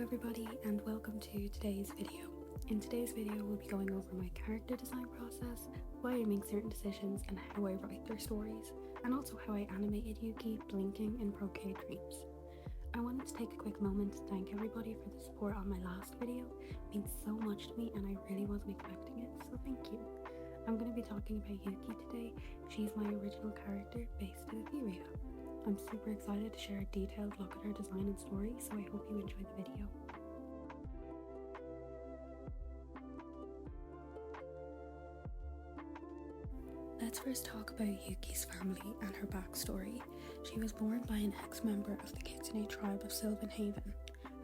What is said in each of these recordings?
everybody, and welcome to today's video. In today's video we'll be going over my character design process, why I make certain decisions and how I write their stories, and also how I animated Yuki blinking in Procreate Dreams. I wanted to take a quick moment to thank everybody for the support on my last video. It means so much to me and I really wasn't expecting it, so thank you. I'm going to be talking about Yuki today. She's my original character based in Aetheria. I'm super excited to share a detailed look at her design and story, so I hope you enjoy the video. Let's first talk about Yuki's family and her backstory. She was born by an ex-member of the Kitsune tribe of Sylvan Haven.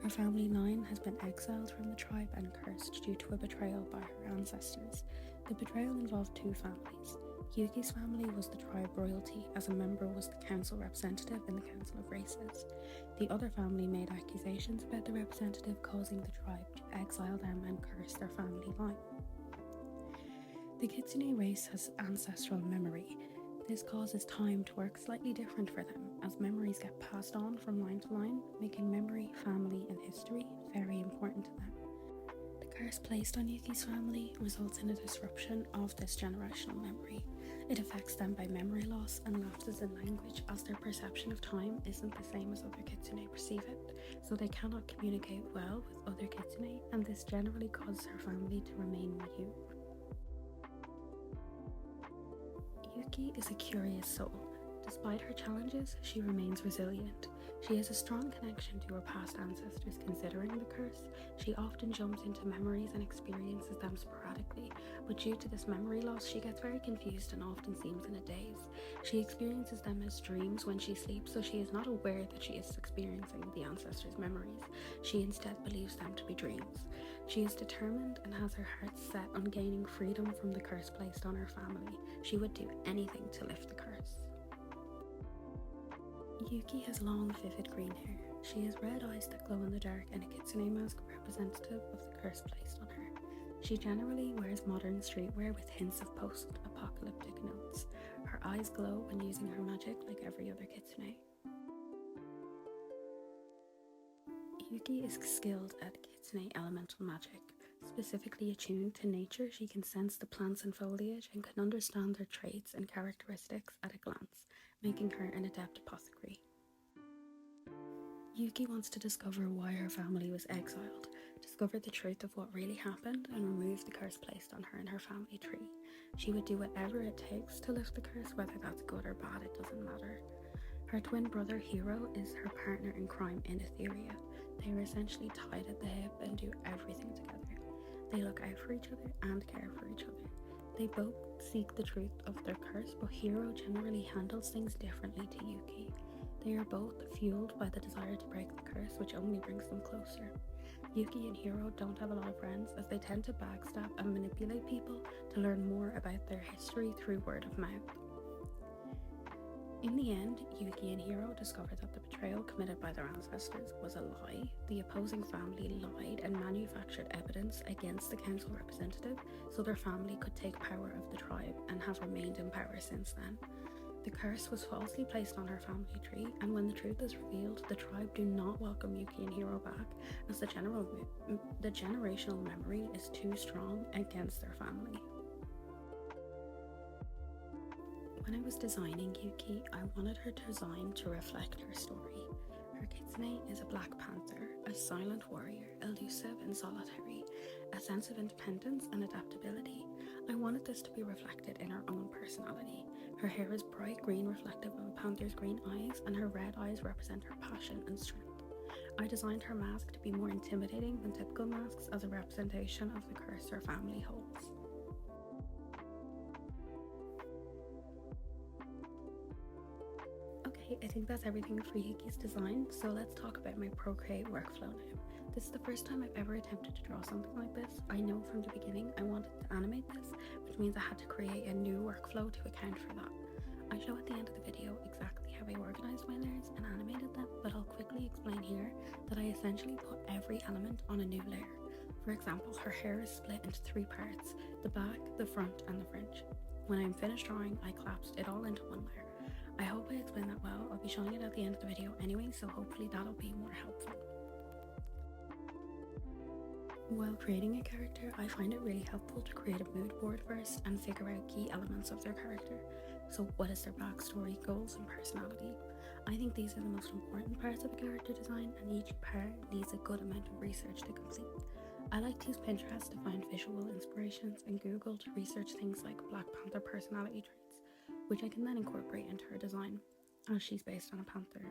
Her family line has been exiled from the tribe and cursed due to a betrayal by her ancestors. The betrayal involved two families. Yuki's family was the tribe royalty, as a member was the council representative in the Council of Races. The other family made accusations about the representative, causing the tribe to exile them and curse their family line. The Kitsune race has ancestral memory. This causes time to work slightly different for them, as memories get passed on from line to line, making memory, family, and history very important to them. The curse placed on Yuki's family results in a disruption of this generational memory. It affects them by memory loss and lapses in language, as their perception of time isn't the same as other Kitsune perceive it, so they cannot communicate well with other Kitsune, and this generally causes her family to remain mute. Yuki is a curious soul. Despite her challenges, she remains resilient. She has a strong connection to her past ancestors considering the curse. She often jumps into memories and experiences them sporadically, but due to this memory loss, she gets very confused and often seems in a daze. She experiences them as dreams when she sleeps, so she is not aware that she is experiencing the ancestors' memories. She instead believes them to be dreams. She is determined and has her heart set on gaining freedom from the curse placed on her family. She would do anything to lift the curse. Yuki has long, vivid green hair. She has red eyes that glow in the dark and a kitsune mask representative of the curse placed on her. She generally wears modern streetwear with hints of post-apocalyptic notes. Her eyes glow when using her magic like every other kitsune. Yuki is skilled at kitsune elemental magic. Specifically attuned to nature, she can sense the plants and foliage and can understand their traits and characteristics at a glance, making her an adept apothecary. Yuki wants to discover why her family was exiled, discover the truth of what really happened, and remove the curse placed on her and her family tree. She would do whatever it takes to lift the curse, whether that's good or bad, it doesn't matter. Her twin brother Hiro is her partner in crime in Aetheria. They are essentially tied at the hip and do everything together. They look out for each other and care for each other. They both seek the truth of their curse, but Hiro generally handles things differently to Yuki. They are both fueled by the desire to break the curse, which only brings them closer. Yuki and Hiro don't have a lot of friends, as they tend to backstab and manipulate people to learn more about their history through word of mouth. In the end, Yuki and Hiro discover that the betrayal committed by their ancestors was a lie. The opposing family lied and manufactured evidence against the council representative so their family could take power of the tribe, and have remained in power since then. The curse was falsely placed on her family tree, and when the truth is revealed, the tribe do not welcome Yuki and Hiro back, as the generational memory is too strong against their family. When I was designing Yuki, I wanted her design to reflect her story. Her kitsune is a black panther, a silent warrior, elusive and solitary, a sense of independence and adaptability. I wanted this to be reflected in her own personality. Her hair is bright green, reflective of a panther's green eyes, and her red eyes represent her passion and strength. I designed her mask to be more intimidating than typical masks, as a representation of the curse her family holds. I think that's everything for Yuki's design, so let's talk about my Procreate workflow now. This is the first time I've ever attempted to draw something like this. I know from the beginning I wanted to animate this, which means I had to create a new workflow to account for that. I show at the end of the video exactly how I organized my layers and animated them, but I'll quickly explain here that I essentially put every element on a new layer. For example, her hair is split into 3 parts, the back, the front, and the fringe. When I'm finished drawing, I collapsed it all into one layer. I hope I explained that well. I'll be showing it at the end of the video anyway, so hopefully that'll be more helpful. While creating a character, I find it really helpful to create a mood board first and figure out key elements of their character. So what is their backstory, goals and personality? I think these are the most important parts of a character design, and each part needs a good amount of research to complete. I like to use Pinterest to find visual inspirations and Google to research things like Black Panther personality traits, which I can then incorporate into her design, as she's based on a panther.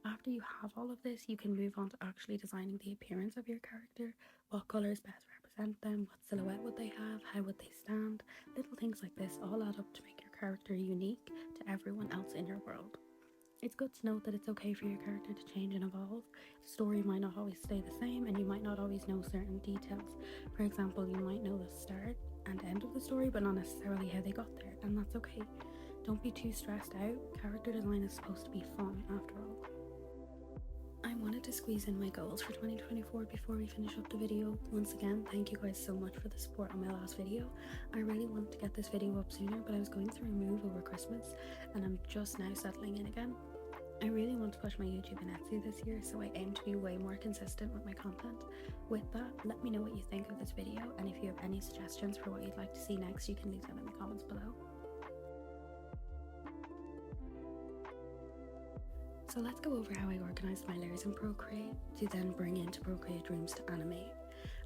After you have all of this, you can move on to actually designing the appearance of your character. What colours best represent them, what silhouette would they have, how would they stand. Little things like this all add up to make your character unique to everyone else in your world. It's good to note that it's okay for your character to change and evolve. The story might not always stay the same, and you might not always know certain details. For example, you might know the start and end of the story, but not necessarily how they got there, and that's okay. Don't be too stressed out. Character design is supposed to be fun after all. I wanted to squeeze in my goals for 2024 before we finish up the video. Once again, thank you guys so much for the support on my last video. I really wanted to get this video up sooner, but I was going through a move over Christmas and I'm just now settling in again. I really want to push my YouTube and Etsy this year, so I aim to be way more consistent with my content. With that, let me know what you think of this video, and if you have any suggestions for what you'd like to see next, you can leave them in the comments below. So let's go over how I organised my layers in Procreate to then bring into Procreate Dreams to animate.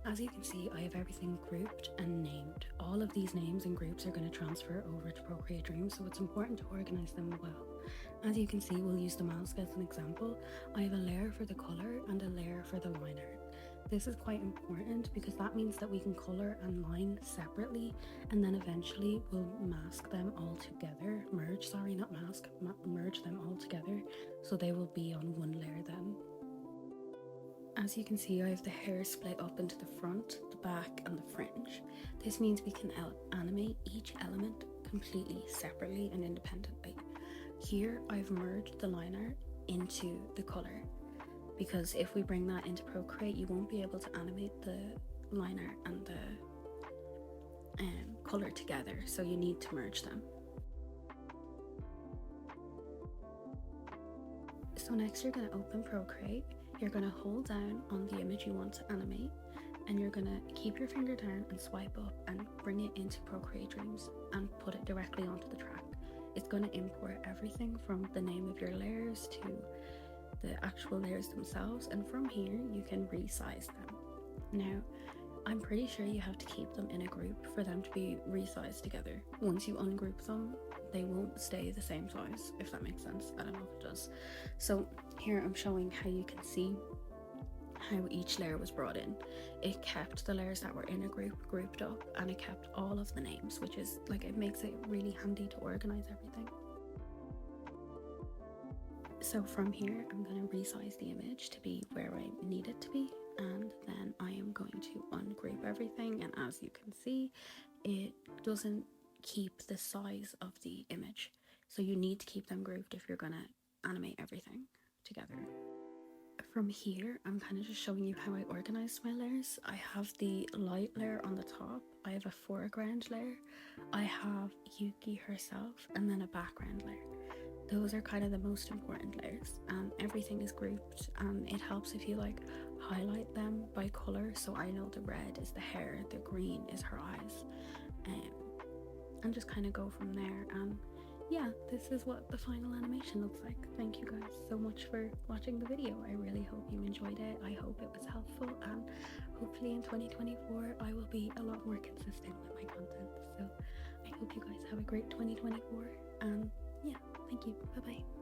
As you can see, I have everything grouped and named. All of these names and groups are going to transfer over to Procreate Dreams, so it's important to organise them well. As you can see, we'll use the mask as an example. I have a layer for the colour and a layer for the line art. This is quite important because that means that we can colour and line separately, and then eventually we'll mask them all together. Merge them all together so they will be on one layer then. As you can see, I have the hair split up into the front, the back and the fringe. This means we can animate each element completely separately and independently. Here I've merged the line art into the colour, because if we bring that into Procreate, you won't be able to animate the line art and the colour together, so you need to merge them. So next you're going to open Procreate, you're going to hold down on the image you want to animate, and you're going to keep your finger down and swipe up and bring it into Procreate Dreams and put it directly onto the track. It's going to import everything from the name of your layers to the actual layers themselves, and from here you can resize them. Now, I'm pretty sure you have to keep them in a group for them to be resized together. Once you ungroup them, they won't stay the same size, if that makes sense. I don't know if it does. So here I'm showing how you can see how each layer was brought in. It kept the layers that were in a group grouped up, and it kept all of the names, which is like, it makes it really handy to organize everything. So from here I'm going to resize the image to be where I need it to be, and then I am going to ungroup everything, and as you can see, it doesn't keep the size of the image, so you need to keep them grouped if you're going to animate everything together. From here, I'm kind of just showing you how I organized my layers. I have the light layer on the top, I have a foreground layer, I have Yuki herself, and then a background layer. Those are kind of the most important layers, and everything is grouped, and it helps if you like highlight them by color, so I know the red is the hair, the green is her eyes, and just kind of go from there. And yeah, this is what the final animation looks like. Thank you guys so much for watching the video. I really hope you enjoyed it. I hope it was helpful, and hopefully in 2024 I will be a lot more consistent with my content. So I hope you guys have a great 2024, and yeah, thank you. Bye bye.